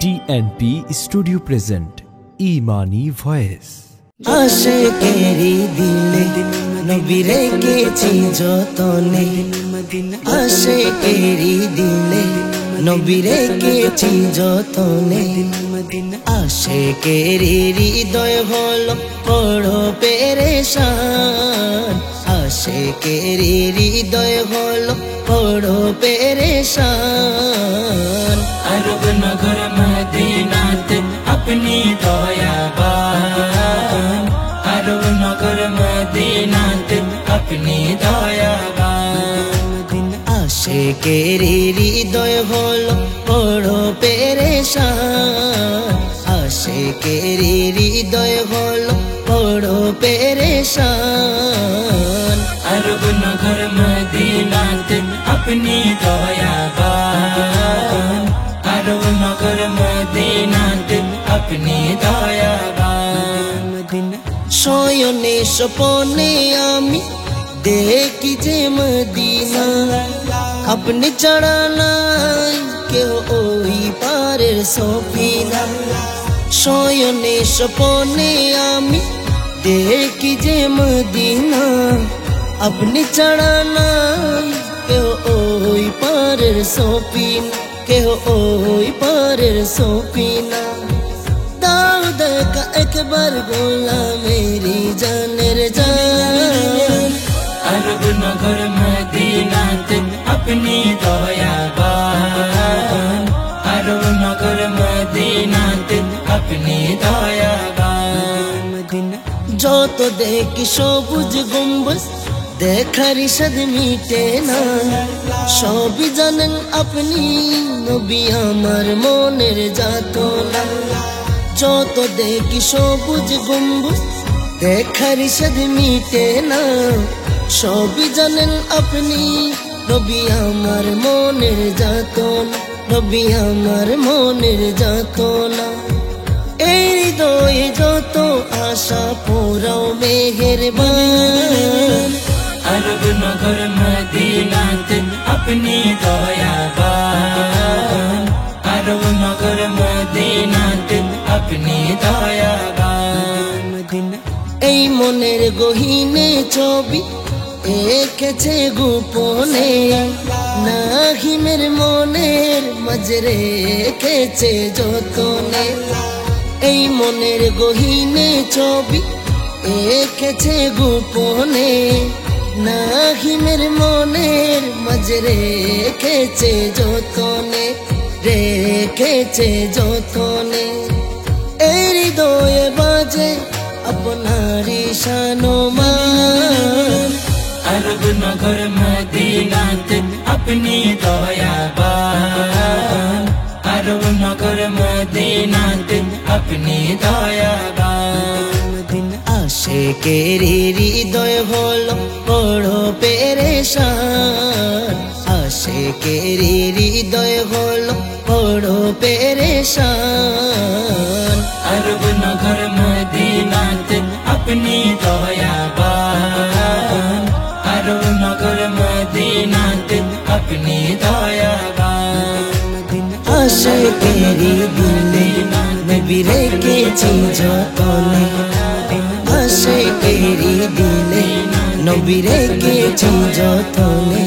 TNP studio present ইমানি voice. আশিকেরি দিলে নবী রেখেছি যতনে, আশিকেরি দিলে নবী রেখেছি যতনে। আশিকেরি হৃদয় হলো বড় পেরেশান, আশিকেরি হৃদয় হলো বড় পেরেশান। अरब नगर मदीनाते अपनी दयाबान, अरब नगर मदीनाते अपनी दयाबान। आशिकेरी हृदय हलो बड़ पेरेशान, आशिकेरी हृदय हलो बड़ पेरेशान। अरब नगर मदीनाते अपनी दयाबान, अरब नगर मदीनाते अपनी दयाबान। शयने सपने आमी देखी जे मदीना, अपने चढ़ाना केउ ओई पारेर सफिना। शयने सपने आमी देखी जे मदीना, अपने चढ़ाना केउ ओई पारेर सफिना, केउ ओई पारेर सफिना। दाऊद का एक बार गोला मेरी जानेर जान। अरब नगर मदीनाते अपनी दयाबान, अरब नगर मदीनाते अपनी दयाबान। যত দেখি সবুজ গম্বুজ দেখার ইশাদ মিটে না, সবই জানেন আপনি নবী আমার মনের যাতনা। যত দেখি সবুজ গম্বুজ দেখার ইশাদ মিটে না, সবই জানেন আপনি নবী আমার মনের যাতনা, নবী আমার মনের যাতনা। এই হৃদয়ে যত আশা পোড়াও মেহেরবান। अरब नगर मदीनाते अपनी दयाबान, अरब नगर मदीनाते अपनी दयाबान। এই মনের গহীনে ছবি এঁকেছে গোপনে, নাহিমের মনের মাঝে রেখেছে যতনে। এই মনের গহীনে ছবি এঁকেছে গোপনে, নাহিমের মনের মাঝে রেখেছে যতনে, রেখেছে যতনে। এই হৃদয়ে বাজে আপনারি শানমান। अरब नगर मदीनाते अपनी दयाबान, अरब नगर मदीनाते अपनी दयाबान। आशिकेरी हृदय हलो बड़ पेरेशान, आशिकेरी हृदय हलो बड़ पेरेशान। अरब नगर मदीनाते अपनी दयाबान, अरब नगर मदीनाते अपनी दयाबान। आशिकेरी दिले नबी রেখেছি যতনে, আশিকেরি দিলে নবী রেখেছি যতনে।